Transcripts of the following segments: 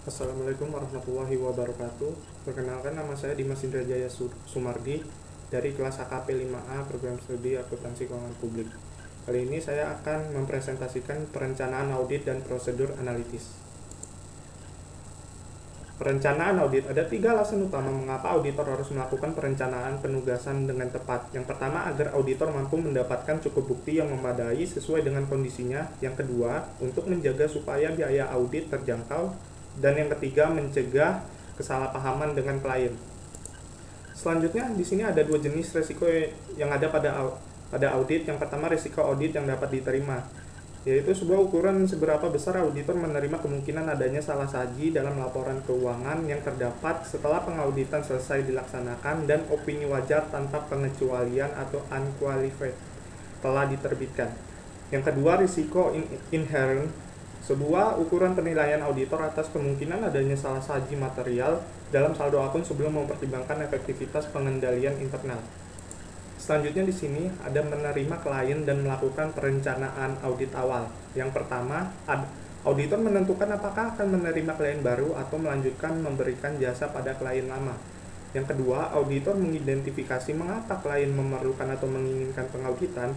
Assalamualaikum warahmatullahi wabarakatuh. Perkenalkan, nama saya Dimas Indrajaya Sumardi dari kelas AKP 5A Program Studi Akuntansi Keuangan Publik. Kali ini saya akan mempresentasikan perencanaan audit dan prosedur analitis. Perencanaan audit, ada 3 alasan utama mengapa auditor harus melakukan perencanaan penugasan dengan tepat. Yang pertama, agar auditor mampu mendapatkan cukup bukti yang memadai sesuai dengan kondisinya. Yang kedua, untuk menjaga supaya biaya audit terjangkau. Dan yang ketiga, mencegah kesalahpahaman dengan klien. Selanjutnya, di sini ada 2 jenis risiko yang ada pada audit. Yang pertama, risiko audit yang dapat diterima, yaitu sebuah ukuran seberapa besar auditor menerima kemungkinan adanya salah saji dalam laporan keuangan yang terdapat setelah pengauditan selesai dilaksanakan dan opini wajar tanpa pengecualian atau unqualified telah diterbitkan. Yang kedua, risiko inherent, sebuah ukuran penilaian auditor atas kemungkinan adanya salah saji material dalam saldo akun sebelum mempertimbangkan efektivitas pengendalian internal. Selanjutnya di sini ada menerima klien dan melakukan perencanaan audit awal. Yang pertama, auditor menentukan apakah akan menerima klien baru atau melanjutkan memberikan jasa pada klien lama. Yang kedua, auditor mengidentifikasi mengapa klien memerlukan atau menginginkan pengauditan.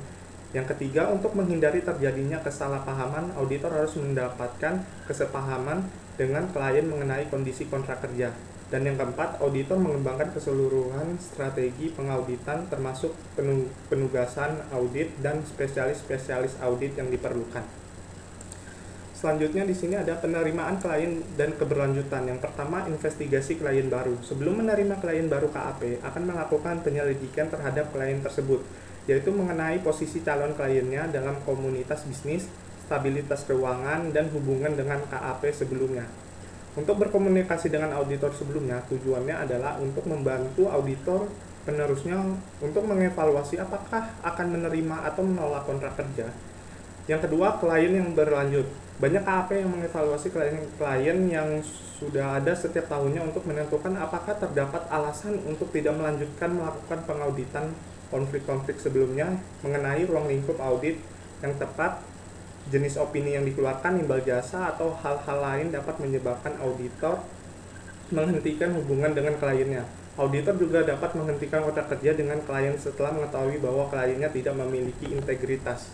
Yang ketiga, untuk menghindari terjadinya kesalahpahaman, auditor harus mendapatkan kesepahaman dengan klien mengenai kondisi kontrak kerja. Dan yang keempat, auditor mengembangkan keseluruhan strategi pengauditan termasuk penugasan audit dan spesialis-spesialis audit yang diperlukan. Selanjutnya di sini ada penerimaan klien dan keberlanjutan. Yang pertama, investigasi klien baru. Sebelum menerima klien baru, KAP akan melakukan penyelidikan terhadap klien tersebut, yaitu mengenai posisi calon kliennya dalam komunitas bisnis, stabilitas keuangan, dan hubungan dengan KAP sebelumnya. Untuk berkomunikasi dengan auditor sebelumnya, tujuannya adalah untuk membantu auditor penerusnya untuk mengevaluasi apakah akan menerima atau menolak kontrak kerja. Yang kedua, klien yang berlanjut. Banyak KAP yang mengevaluasi klien yang sudah ada setiap tahunnya untuk menentukan apakah terdapat alasan untuk tidak melanjutkan melakukan pengauditan konflik-konflik sebelumnya mengenai ruang lingkup audit yang tepat, jenis opini yang dikeluarkan, imbal jasa, atau hal-hal lain dapat menyebabkan auditor menghentikan hubungan dengan kliennya. Auditor juga dapat menghentikan kontrak kerja dengan klien setelah mengetahui bahwa kliennya tidak memiliki integritas.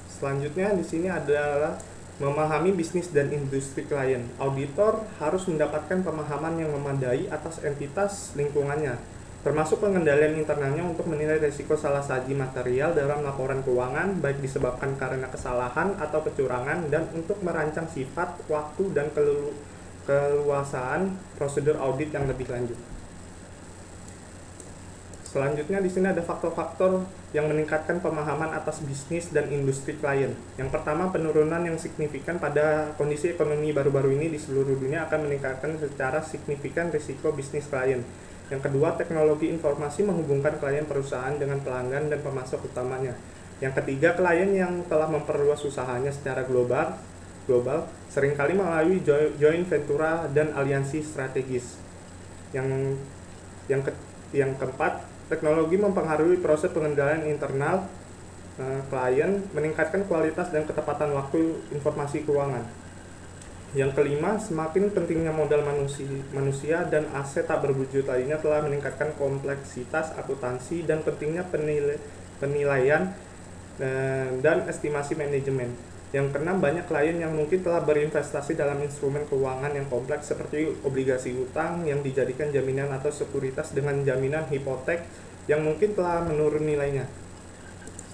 Selanjutnya di sini adalah memahami bisnis dan industri klien. Auditor harus mendapatkan pemahaman yang memadai atas entitas lingkungannya, termasuk pengendalian internalnya untuk menilai risiko salah saji material dalam laporan keuangan, baik disebabkan karena kesalahan atau kecurangan, dan untuk merancang sifat, waktu, dan keluasaan prosedur audit yang lebih lanjut. Selanjutnya di sini ada faktor-faktor yang meningkatkan pemahaman atas bisnis dan industri klien. Yang pertama, penurunan yang signifikan pada kondisi ekonomi baru-baru ini di seluruh dunia akan meningkatkan secara signifikan risiko bisnis klien. Yang kedua, teknologi informasi menghubungkan klien perusahaan dengan pelanggan dan pemasok utamanya. Yang ketiga, klien yang telah memperluas usahanya secara global seringkali melalui joint venture dan aliansi strategis. Yang keempat, teknologi mempengaruhi proses pengendalian internal klien, meningkatkan kualitas dan ketepatan waktu informasi keuangan. Yang kelima, semakin pentingnya modal manusia dan aset tak berwujud lainnya telah meningkatkan kompleksitas akuntansi dan pentingnya penilaian dan estimasi manajemen. Yang keenam, banyak klien yang mungkin telah berinvestasi dalam instrumen keuangan yang kompleks seperti obligasi utang yang dijadikan jaminan atau sekuritas dengan jaminan hipotek yang mungkin telah menurun nilainya.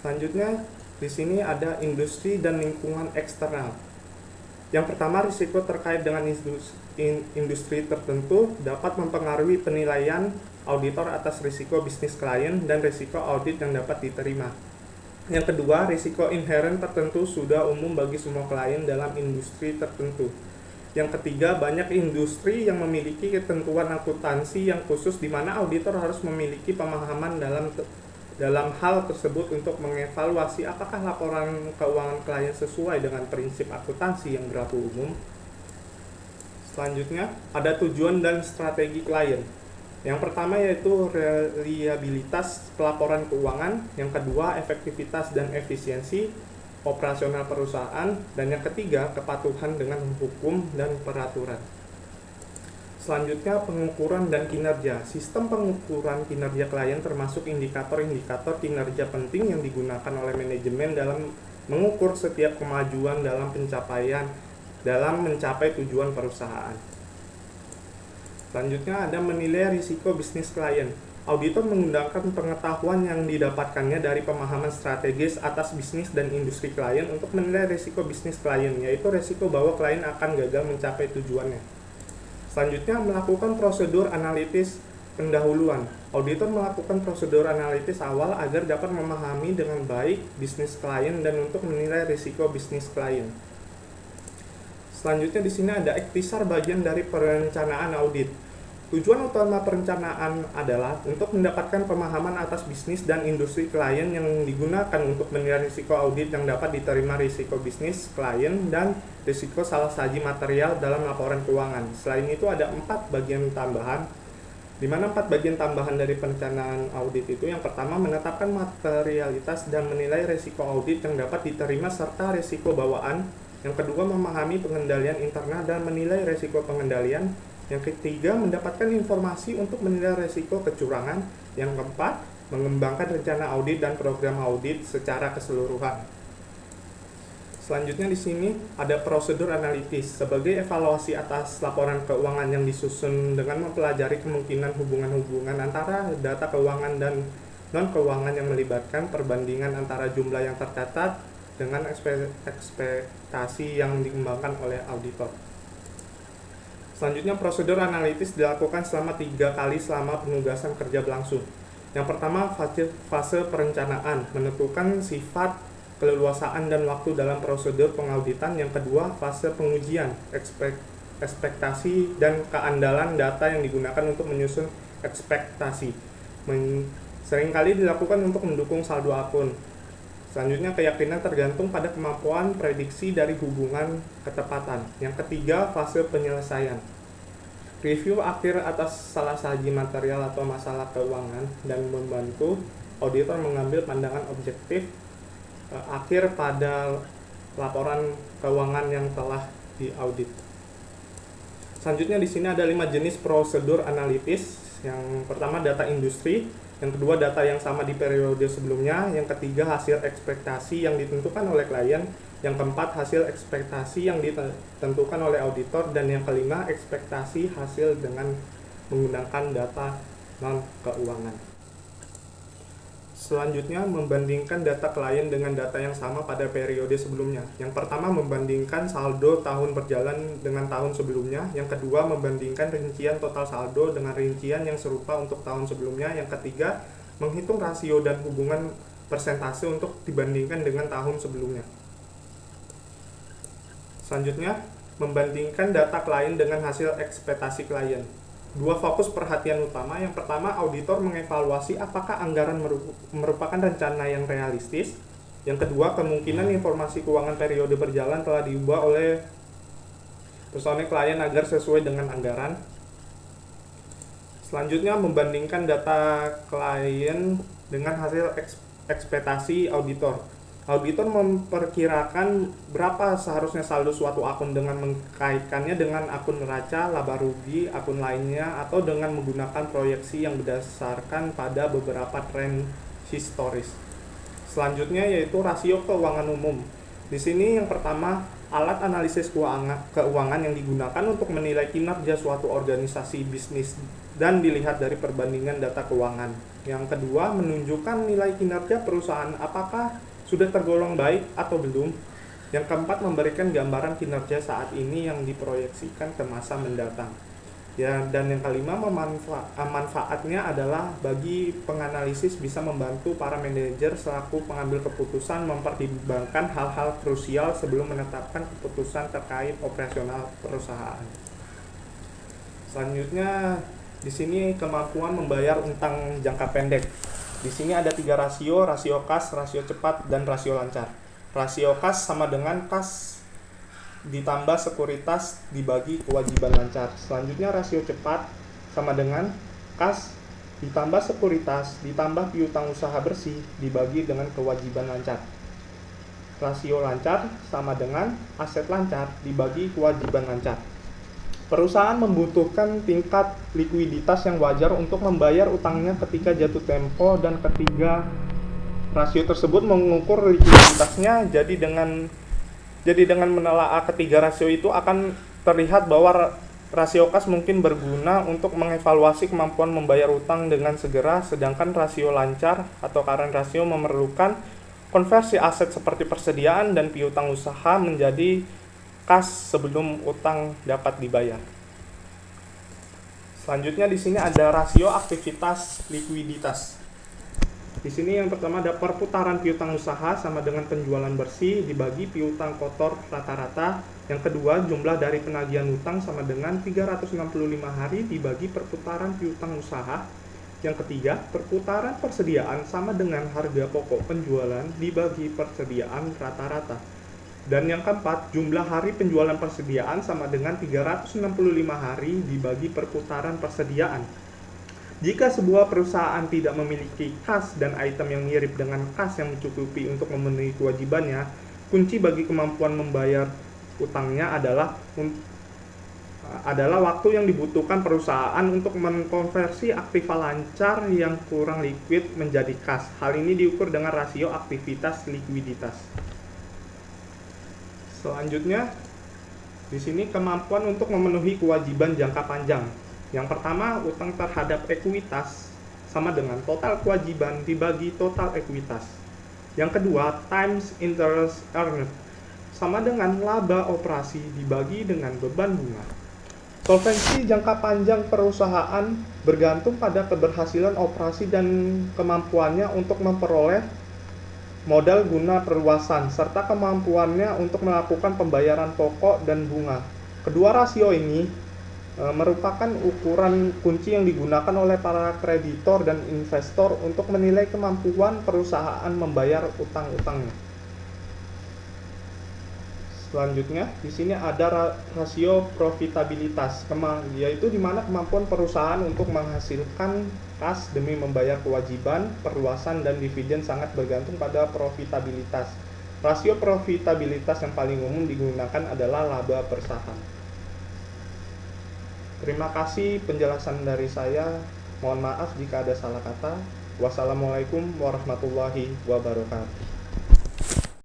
Selanjutnya, di sini ada industri dan lingkungan eksternal. Yang pertama, risiko terkait dengan industri tertentu dapat mempengaruhi penilaian auditor atas risiko bisnis klien dan risiko audit yang dapat diterima. Yang kedua, risiko inherent tertentu sudah umum bagi semua klien dalam industri tertentu. Yang ketiga, banyak industri yang memiliki ketentuan akuntansi yang khusus di mana auditor harus memiliki pemahaman dalam hal tersebut untuk mengevaluasi apakah laporan keuangan klien sesuai dengan prinsip akuntansi yang berlaku umum. Selanjutnya, ada tujuan dan strategi klien. Yang pertama yaitu reliabilitas pelaporan keuangan, yang kedua efektivitas dan efisiensi, operasional perusahaan, dan yang ketiga, kepatuhan dengan hukum dan peraturan. Selanjutnya, pengukuran dan kinerja. Sistem pengukuran kinerja klien termasuk indikator-indikator kinerja penting yang digunakan oleh manajemen dalam mengukur setiap kemajuan dalam mencapai tujuan perusahaan. Selanjutnya ada menilai risiko bisnis klien. Auditor menggunakan pengetahuan yang didapatkannya dari pemahaman strategis atas bisnis dan industri klien untuk menilai risiko bisnis klien, yaitu risiko bahwa klien akan gagal mencapai tujuannya. Selanjutnya, melakukan prosedur analitis pendahuluan. Auditor melakukan prosedur analitis awal agar dapat memahami dengan baik bisnis klien dan untuk menilai risiko bisnis klien. Selanjutnya di sini ada ikhtisar bagian dari perencanaan audit. Tujuan utama perencanaan adalah untuk mendapatkan pemahaman atas bisnis dan industri klien yang digunakan untuk menilai risiko audit yang dapat diterima risiko bisnis klien dan risiko salah saji material dalam laporan keuangan. Selain itu ada 4 bagian tambahan, di mana 4 bagian tambahan dari perencanaan audit itu yang pertama menetapkan materialitas dan menilai risiko audit yang dapat diterima serta risiko bawaan, yang kedua memahami pengendalian internal dan menilai risiko pengendalian, yang ketiga mendapatkan informasi untuk menilai risiko kecurangan, yang keempat mengembangkan rencana audit dan program audit secara keseluruhan. Selanjutnya di sini ada prosedur analitis sebagai evaluasi atas laporan keuangan yang disusun dengan mempelajari kemungkinan hubungan-hubungan antara data keuangan dan non-keuangan yang melibatkan perbandingan antara jumlah yang tercatat dengan ekspektasi yang dikembangkan oleh auditor. Selanjutnya, prosedur analitis dilakukan selama 3 kali selama penugasan kerja berlangsung. Yang pertama, fase perencanaan, menentukan sifat, keleluasaan, dan waktu dalam prosedur pengauditan. Yang kedua, fase pengujian, ekspektasi, dan keandalan data yang digunakan untuk menyusun ekspektasi. Seringkali dilakukan untuk mendukung saldo akun. Selanjutnya, keyakinan tergantung pada kemampuan prediksi dari hubungan ketepatan. Yang ketiga, fase penyelesaian. Review akhir atas salah saji material atau masalah keuangan dan membantu auditor mengambil pandangan objektif akhir pada laporan keuangan yang telah diaudit. Selanjutnya di sini ada 5 jenis prosedur analitis. Yang pertama data industri, yang kedua data yang sama di periode sebelumnya, yang ketiga hasil ekspektasi yang ditentukan oleh klien, yang keempat hasil ekspektasi yang ditentukan oleh auditor, dan yang kelima ekspektasi hasil dengan menggunakan data non-keuangan. Selanjutnya, membandingkan data klien dengan data yang sama pada periode sebelumnya. Yang pertama, membandingkan saldo tahun berjalan dengan tahun sebelumnya. Yang kedua, membandingkan rincian total saldo dengan rincian yang serupa untuk tahun sebelumnya. Yang ketiga, menghitung rasio dan hubungan persentase untuk dibandingkan dengan tahun sebelumnya. Selanjutnya, membandingkan data klien dengan hasil ekspektasi klien. 2 fokus perhatian utama. Yang pertama, auditor mengevaluasi apakah anggaran merupakan rencana yang realistis. Yang kedua, kemungkinan informasi keuangan periode berjalan telah diubah oleh personel klien agar sesuai dengan anggaran. Selanjutnya, membandingkan data klien dengan hasil ekspektasi auditor. Auditor memperkirakan berapa seharusnya saldo suatu akun dengan mengkaitkannya dengan akun neraca, laba rugi, akun lainnya, atau dengan menggunakan proyeksi yang berdasarkan pada beberapa tren historis. Selanjutnya yaitu rasio keuangan umum. Di sini yang pertama, alat analisis keuangan yang digunakan untuk menilai kinerja suatu organisasi bisnis dan dilihat dari perbandingan data keuangan. Yang kedua, menunjukkan nilai kinerja perusahaan apakah sudah tergolong baik atau belum. Yang keempat, memberikan gambaran kinerja saat ini yang diproyeksikan ke masa mendatang. Ya, dan yang kelima, manfaatnya adalah bagi penganalisis bisa membantu para manajer selaku pengambil keputusan mempertimbangkan hal-hal krusial sebelum menetapkan keputusan terkait operasional perusahaan. Selanjutnya, di sini kemampuan membayar utang jangka pendek. Di sini ada 3 rasio kas, rasio cepat, dan rasio lancar. Rasio kas sama dengan kas ditambah sekuritas dibagi kewajiban lancar. Selanjutnya rasio cepat sama dengan kas ditambah sekuritas ditambah piutang usaha bersih dibagi dengan kewajiban lancar. Rasio lancar sama dengan aset lancar dibagi kewajiban lancar. Perusahaan membutuhkan tingkat likuiditas yang wajar untuk membayar utangnya ketika jatuh tempo, dan ketiga rasio tersebut mengukur likuiditasnya. Jadi dengan menelaah ketiga rasio itu akan terlihat bahwa rasio kas mungkin berguna untuk mengevaluasi kemampuan membayar utang dengan segera, sedangkan rasio lancar atau current rasio memerlukan konversi aset seperti persediaan dan piutang usaha menjadi kas sebelum utang dapat dibayar. Selanjutnya di sini ada rasio aktivitas likuiditas. Di sini yang pertama ada perputaran piutang usaha sama dengan penjualan bersih dibagi piutang kotor rata-rata. Yang kedua, jumlah dari penagihan utang sama dengan 365 hari dibagi perputaran piutang usaha. Yang ketiga, perputaran persediaan sama dengan harga pokok penjualan dibagi persediaan rata-rata. Dan yang keempat, jumlah hari penjualan persediaan sama dengan 365 hari dibagi perputaran persediaan. Jika sebuah perusahaan tidak memiliki kas dan item yang mirip dengan kas yang mencukupi untuk memenuhi kewajibannya, kunci bagi kemampuan membayar utangnya adalah waktu yang dibutuhkan perusahaan untuk mengkonversi aktiva lancar yang kurang liquid menjadi kas. Hal ini diukur dengan rasio aktivitas likuiditas. Selanjutnya, di sini kemampuan untuk memenuhi kewajiban jangka panjang. Yang pertama, utang terhadap ekuitas sama dengan total kewajiban dibagi total ekuitas. Yang kedua, times interest earned sama dengan laba operasi dibagi dengan beban bunga. Solvensi jangka panjang perusahaan bergantung pada keberhasilan operasi dan kemampuannya untuk memperoleh modal guna perluasan, serta kemampuannya untuk melakukan pembayaran pokok dan bunga. Kedua rasio ini merupakan ukuran kunci yang digunakan oleh para kreditor dan investor untuk menilai kemampuan perusahaan membayar utang-utangnya. Selanjutnya, di sini ada rasio profitabilitas, yaitu di mana kemampuan perusahaan untuk menghasilkan kas demi membayar kewajiban, perluasan, dan dividen sangat bergantung pada profitabilitas. Rasio profitabilitas yang paling umum digunakan adalah laba per saham. Terima kasih penjelasan dari saya. Mohon maaf jika ada salah kata. Wassalamualaikum warahmatullahi wabarakatuh.